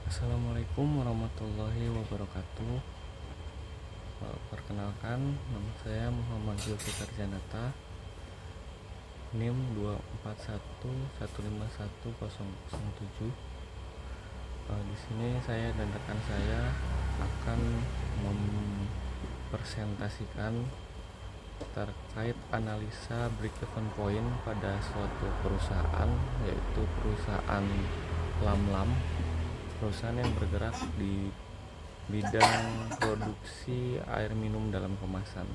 Assalamualaikum warahmatullahi wabarakatuh. Perkenalkan, nama saya Muhammad Zulfikar Janata, NIM 241151007. Di sini saya dan rekan saya akan mempresentasikan terkait analisa break-even point pada suatu perusahaan, yaitu perusahaan Lamlam, perusahaan yang bergerak di bidang produksi air minum dalam kemasan.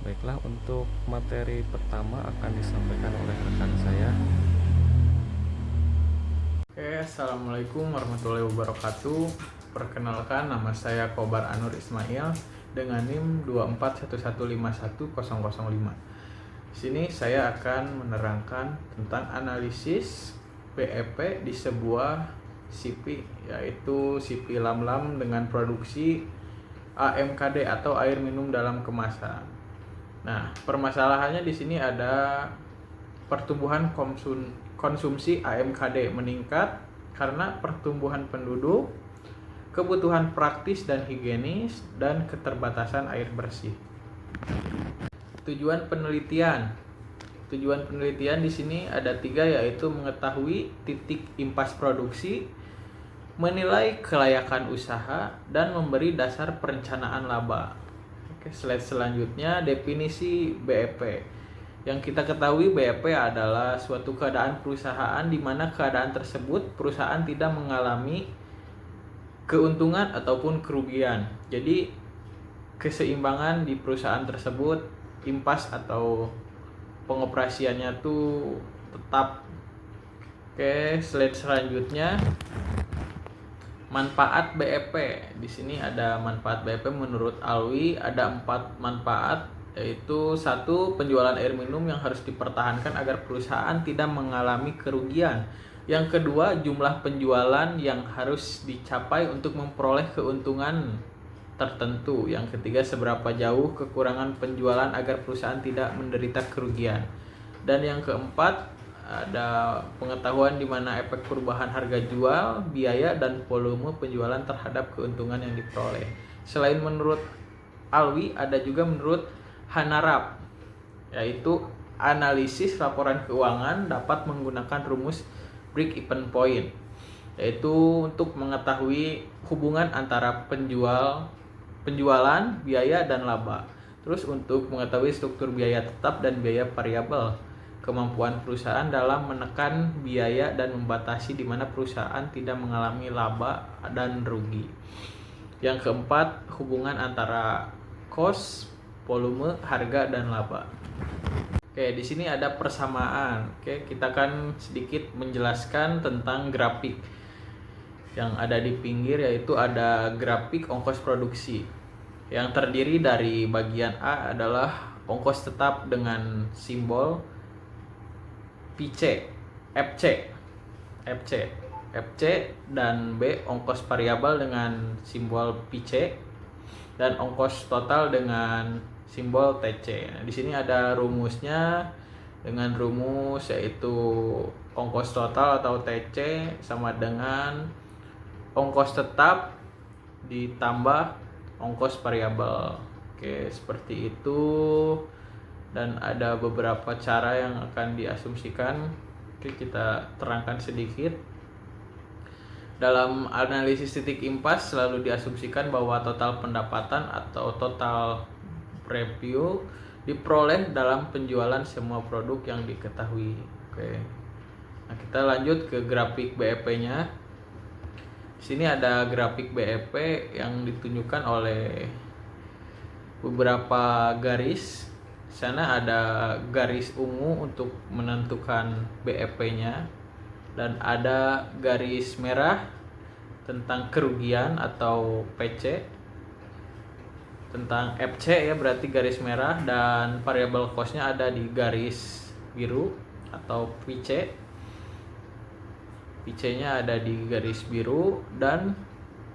Baiklah, untuk materi pertama akan disampaikan oleh rekan saya. Assalamualaikum warahmatullahi wabarakatuh. Perkenalkan, nama saya Kobar Anur Ismail dengan NIM 241151005. Di sini saya akan menerangkan tentang analisis BEP di sebuah CP, yaitu CP Lamlam dengan produksi AMKD atau air minum dalam kemasan. Nah, permasalahannya di sini ada pertumbuhan konsumsi AMKD meningkat karena pertumbuhan penduduk, kebutuhan praktis dan higienis, dan keterbatasan air bersih. Tujuan penelitian di sini ada 3, yaitu mengetahui titik impas produksi, menilai kelayakan usaha, dan memberi dasar perencanaan laba. Slide selanjutnya, definisi BEP. Yang kita ketahui, BEP adalah suatu keadaan perusahaan di mana keadaan tersebut perusahaan tidak mengalami keuntungan ataupun kerugian. Jadi keseimbangan di perusahaan tersebut, impas atau pengoperasiannya tuh tetap. Slide selanjutnya, manfaat BEP. Di sini ada manfaat BEP menurut Alwi, ada 4 manfaat, yaitu 1. Penjualan air minum yang harus dipertahankan agar perusahaan tidak mengalami kerugian. Yang kedua, jumlah penjualan yang harus dicapai untuk memperoleh keuntungan tertentu. Yang ketiga, seberapa jauh kekurangan penjualan agar perusahaan tidak menderita kerugian. Dan yang keempat, ada pengetahuan di mana efek perubahan harga jual, biaya, dan volume penjualan terhadap keuntungan yang diperoleh. Selain menurut Alwi, ada juga menurut Hanarap, yaitu analisis laporan keuangan dapat menggunakan rumus break-even point, yaitu untuk mengetahui hubungan antara penjualan, biaya, dan laba. Terus untuk mengetahui struktur biaya tetap dan biaya variabel, kemampuan perusahaan dalam menekan biaya dan membatasi di mana perusahaan tidak mengalami laba dan rugi. Yang keempat, hubungan antara cost, volume, harga, dan laba. Di sini ada persamaan. Kita akan sedikit menjelaskan tentang grafik yang ada di pinggir, yaitu ada grafik ongkos produksi yang terdiri dari bagian A adalah ongkos tetap dengan simbol FC, dan B ongkos variabel dengan simbol PC, dan ongkos total dengan simbol TC. Nah, di sini ada rumusnya dengan rumus, yaitu ongkos total atau TC sama dengan ongkos tetap ditambah ongkos variabel. Seperti itu. Dan ada beberapa cara yang akan diasumsikan. Kita terangkan sedikit. Dalam analisis titik impas selalu diasumsikan bahwa total pendapatan atau total revenue diperoleh dalam penjualan semua produk yang diketahui. Nah, kita lanjut ke grafik BEP-nya. Di sini ada grafik BEP yang ditunjukkan oleh beberapa garis. Di sana ada garis ungu untuk menentukan BEP-nya, dan ada garis merah tentang kerugian atau PC, tentang FC berarti garis merah, dan variable cost-nya ada di garis biru atau PC. PC-nya ada di garis biru, dan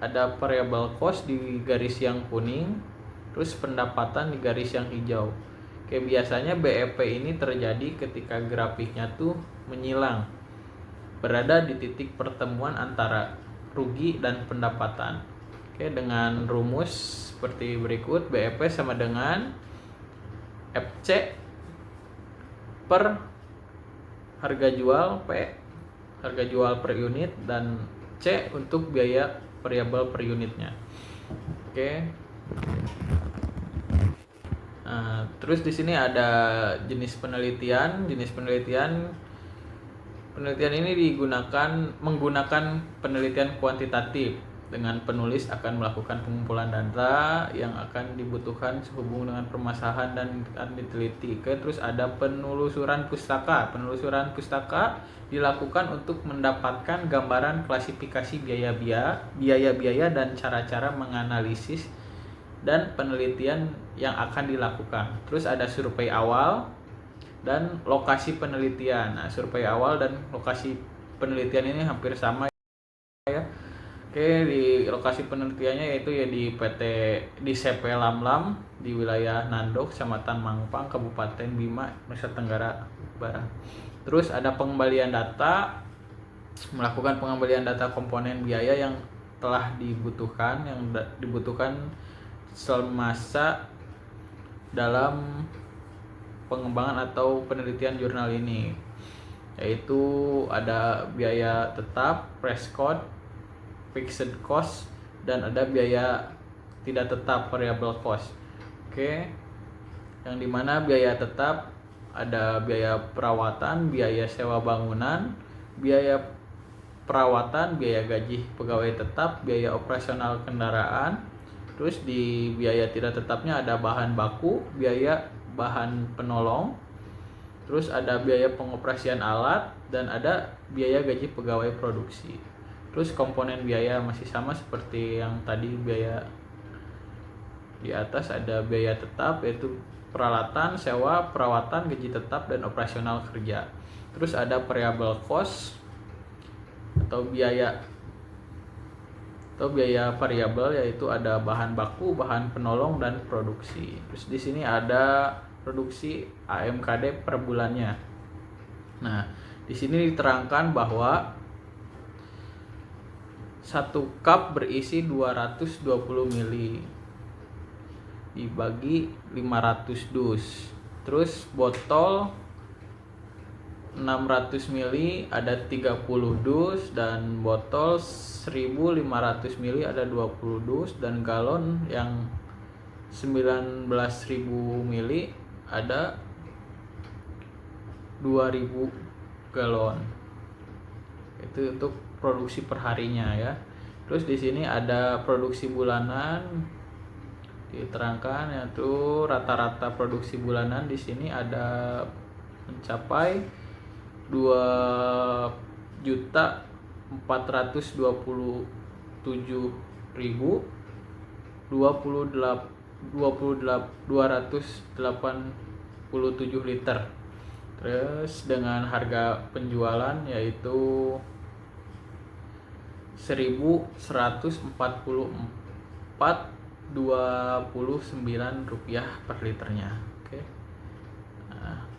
ada variable cost di garis yang kuning, terus pendapatan di garis yang hijau. Biasanya BEP ini terjadi ketika grafiknya tuh menyilang. berada di titik pertemuan antara rugi dan pendapatan. Oke, dengan rumus seperti berikut, BEP sama dengan FC per harga jual, P harga jual per unit, dan C untuk biaya variabel per unitnya. Oke. Nah, terus di sini ada jenis penelitian. Penelitian ini menggunakan penelitian kuantitatif, dengan penulis akan melakukan pengumpulan data yang akan dibutuhkan sehubung dengan permasalahan dan akan diteliti. Oke, terus ada penelusuran pustaka. Penelusuran pustaka dilakukan untuk mendapatkan gambaran klasifikasi biaya-biaya dan cara-cara menganalisis dan penelitian yang akan dilakukan. Terus ada survei awal dan lokasi penelitian. Nah, survei awal dan lokasi penelitian ini hampir sama ya. Oke, di lokasi penelitiannya yaitu ya di CP Lamlam di wilayah Nando, Kecamatan Mangpang, Kabupaten Bima, Nusa Tenggara Barat. Terus ada pengembalian data, melakukan pengembalian data komponen biaya yang telah dibutuhkan semasa dalam pengembangan atau penelitian jurnal ini, yaitu ada biaya tetap, press-cost, fixed cost, dan ada biaya tidak tetap, variable cost. Oke, yang dimana biaya tetap ada biaya perawatan, biaya sewa bangunan, biaya perawatan, biaya gaji pegawai tetap, biaya operasional kendaraan. Terus di biaya tidak tetapnya ada bahan baku, biaya bahan penolong, terus ada biaya pengoperasian alat, dan ada biaya gaji pegawai produksi. Terus komponen biaya masih sama seperti yang tadi, biaya di atas ada biaya tetap yaitu peralatan, sewa, perawatan, gaji tetap, dan operasional kerja. Terus ada variable cost atau biaya variabel, yaitu ada bahan baku, bahan penolong, dan produksi. Terus di sini ada produksi AMKD per bulannya. Nah, di sini diterangkan bahwa 1 cup berisi 220 ml dibagi 500 dus. Terus botol 600 ml ada 30 dus, dan botol 1500 ml ada 20 dus, dan galon yang 19.000 ml ada 2000 galon. Itu untuk produksi perharinya ya. Terus di sini ada produksi bulanan, diterangkan yaitu rata-rata produksi bulanan di sini ada mencapai 2.420.287 liter. Terus dengan harga penjualan yaitu 1.144,29 rupiah per liternya.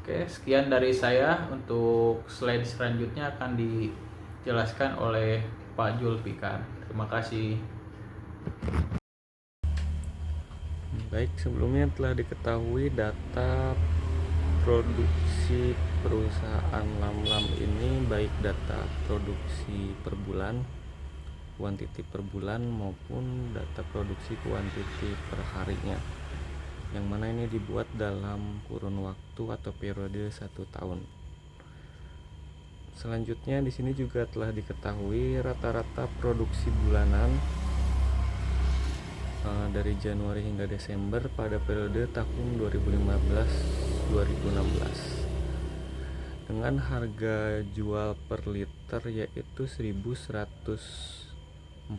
Oke, sekian dari saya. Untuk slide selanjutnya akan dijelaskan oleh Pak Julfikar. Terima kasih. Baik, sebelumnya telah diketahui data produksi perusahaan Lamlam ini, baik data produksi per bulan, kuantiti per bulan, maupun data produksi kuantiti per harinya, yang mana ini dibuat dalam kurun waktu atau periode 1 tahun. Selanjutnya di sini juga telah diketahui rata-rata produksi bulanan dari Januari hingga Desember pada periode tahun 2015-2016 dengan harga jual per liter yaitu 1.149,29.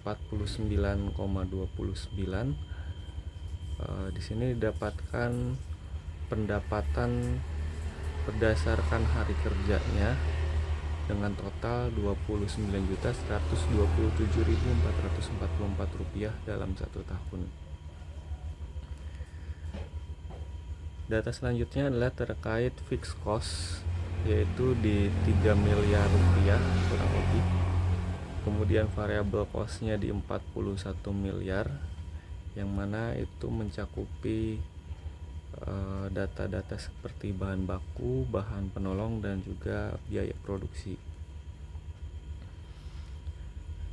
Di sini didapatkan pendapatan berdasarkan hari kerjanya dengan total Rp29.127.444 dalam 1 tahun. Data selanjutnya adalah terkait fixed cost yaitu di 3 miliar rupiah kurang lebih. Kemudian variable cost-nya di 41 miliar, yang mana itu mencakupi data-data seperti bahan baku, bahan penolong, dan juga biaya produksi.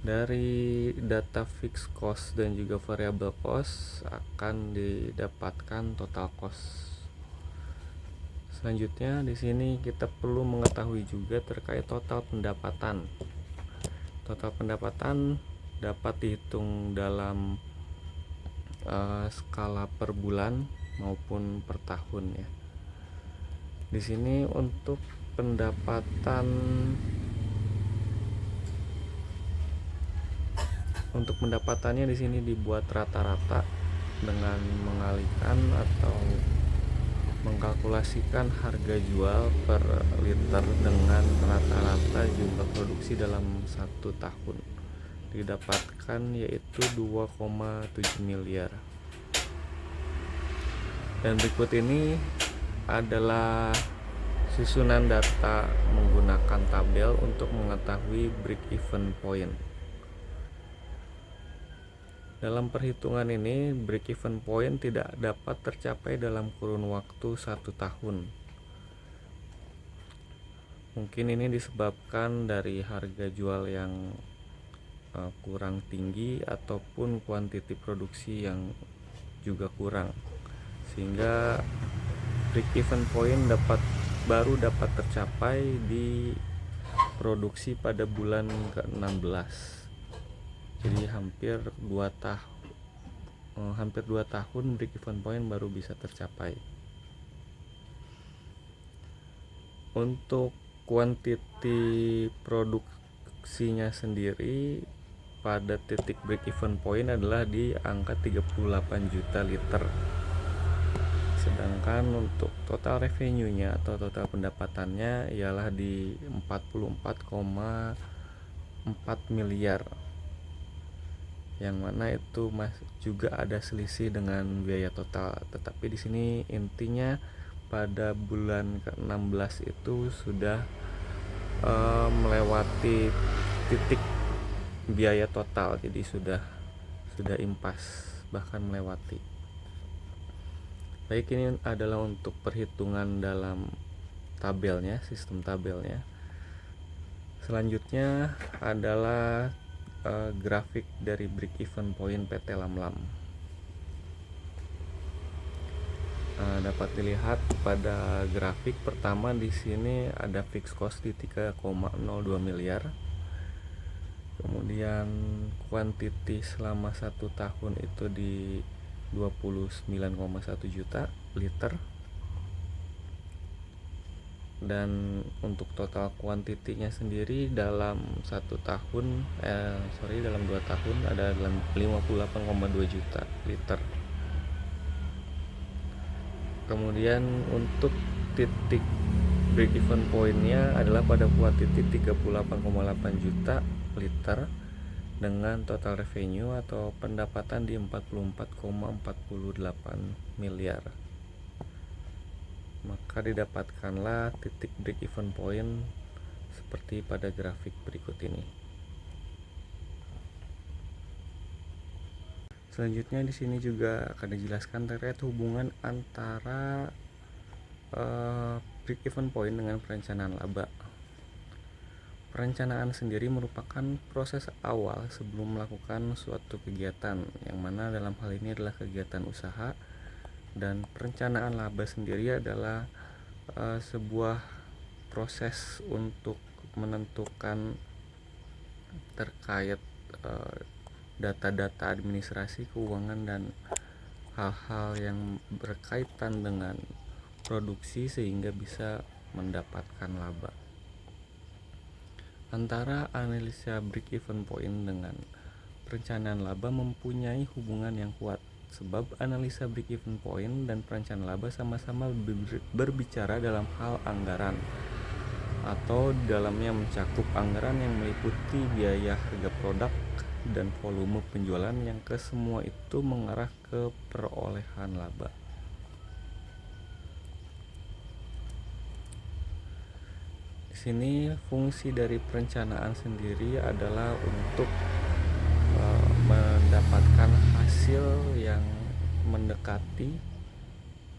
Dari data fixed cost dan juga variable cost akan didapatkan total cost. Selanjutnya di sini kita perlu mengetahui juga terkait total pendapatan. Total pendapatan dapat dihitung dalam skala per bulan maupun per tahun ya. Di sini untuk pendapatannya di sini dibuat rata-rata dengan mengalihkan atau mengkalkulasikan harga jual per liter dengan rata-rata jumlah produksi dalam 1 tahun. Didapatkan yaitu 2,7 miliar. Dan berikut ini adalah susunan data menggunakan tabel untuk mengetahui break even point. Dalam perhitungan ini, break even point tidak dapat tercapai dalam kurun waktu 1 tahun. Mungkin ini disebabkan dari harga jual yang kurang tinggi ataupun kuantiti produksi yang juga kurang, sehingga break even point baru dapat tercapai di produksi pada bulan ke-16. Jadi hampir 2 tahun break even point baru bisa tercapai. Untuk kuantiti produksinya sendiri pada titik break even point adalah di angka 38 juta liter. Sedangkan untuk total revenue-nya atau total pendapatannya ialah di 44,4 miliar. Yang mana itu juga ada selisih dengan biaya total. Tetapi di sini intinya pada bulan ke-16 itu sudah melewati titik biaya total, jadi sudah impas, bahkan melewati. Baik, ini adalah untuk perhitungan dalam tabelnya, sistem tabelnya. Selanjutnya adalah grafik dari break even point PT Lamlam. Dapat dilihat pada grafik pertama di sini ada fixed cost di 3,02 miliar. Kemudian kuantiti selama 1 tahun itu di 29,1 juta liter. Dan untuk total kuantitinya sendiri dalam 2 tahun ada 58,2 juta liter. Kemudian untuk titik break even point-nya adalah pada kuantiti 38,8 juta liter dengan total revenue atau pendapatan di 44,48 miliar. Maka didapatkanlah titik break even point seperti pada grafik berikut ini. Selanjutnya di sini juga akan dijelaskan terkait hubungan antara break even point dengan perencanaan laba. Perencanaan sendiri merupakan proses awal sebelum melakukan suatu kegiatan, yang mana dalam hal ini adalah kegiatan usaha. Dan perencanaan laba sendiri adalah sebuah proses untuk menentukan terkait data-data administrasi keuangan dan hal-hal yang berkaitan dengan produksi sehingga bisa mendapatkan laba. Antara analisa break even point dengan perencanaan laba mempunyai hubungan yang kuat, sebab analisa break even point dan perencanaan laba sama-sama berbicara dalam hal anggaran, atau dalamnya mencakup anggaran yang meliputi biaya harga produk dan volume penjualan yang kesemua itu mengarah ke perolehan laba. sini fungsi dari perencanaan sendiri adalah untuk mendapatkan hasil yang mendekati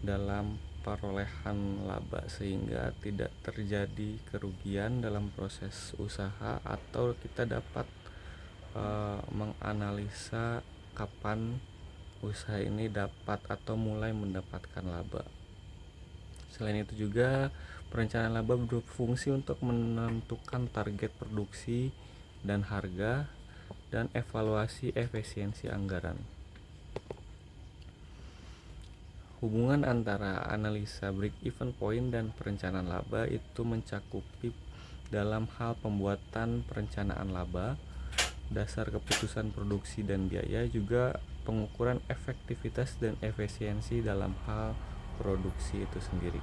dalam perolehan laba sehingga tidak terjadi kerugian dalam proses usaha, atau kita dapat menganalisa kapan usaha ini dapat atau mulai mendapatkan laba. Selain itu juga perencanaan laba berfungsi untuk menentukan target produksi dan harga dan evaluasi efisiensi anggaran. Hubungan antara analisa break-even point dan perencanaan laba itu mencakupi dalam hal pembuatan perencanaan laba, dasar keputusan produksi dan biaya, juga pengukuran efektivitas dan efisiensi dalam hal produksi itu sendiri.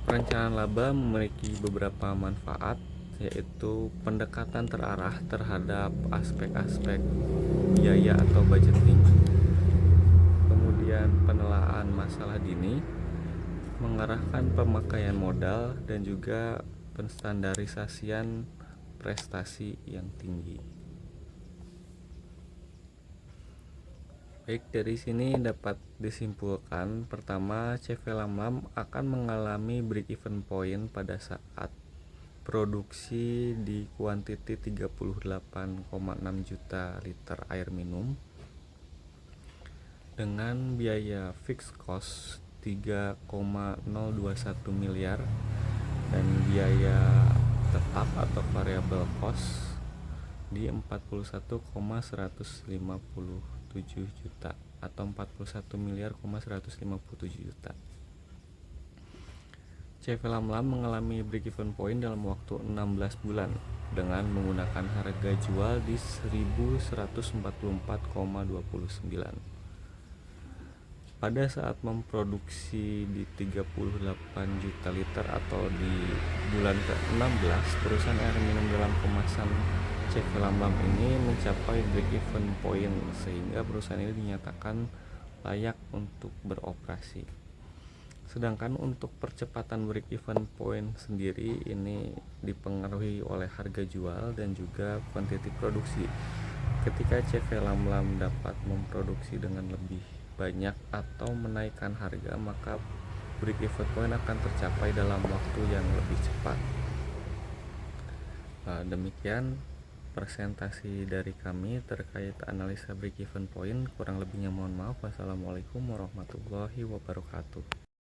Perencanaan laba memiliki beberapa manfaat, yaitu pendekatan terarah terhadap aspek-aspek biaya atau budgeting, kemudian penelaan masalah dini, mengarahkan pemakaian modal, dan juga penstandarisasian prestasi yang tinggi. Baik, dari sini dapat disimpulkan, pertama, CV Lamlam akan mengalami break-even point pada saat produksi di kuantiti 38,6 juta liter air minum dengan biaya fixed cost 3,021 miliar dan biaya tetap atau variable cost di 41,157 juta atau 41 miliar 157 juta. CV Lamlam mengalami break-even point dalam waktu 16 bulan dengan menggunakan harga jual di 1144,29. Pada saat memproduksi di 38 juta liter atau di bulan ke-16, perusahaan air minum dalam kemasan CV Lamlam ini mencapai break-even point sehingga perusahaan ini dinyatakan layak untuk beroperasi. Sedangkan untuk percepatan break-even point sendiri ini dipengaruhi oleh harga jual dan juga kuantiti produksi. Ketika CV Lamlam dapat memproduksi dengan lebih banyak atau menaikkan harga, maka break-even point akan tercapai dalam waktu yang lebih cepat. Demikian presentasi dari kami terkait analisa break-even point. Kurang lebihnya mohon maaf. Wassalamualaikum warahmatullahi wabarakatuh.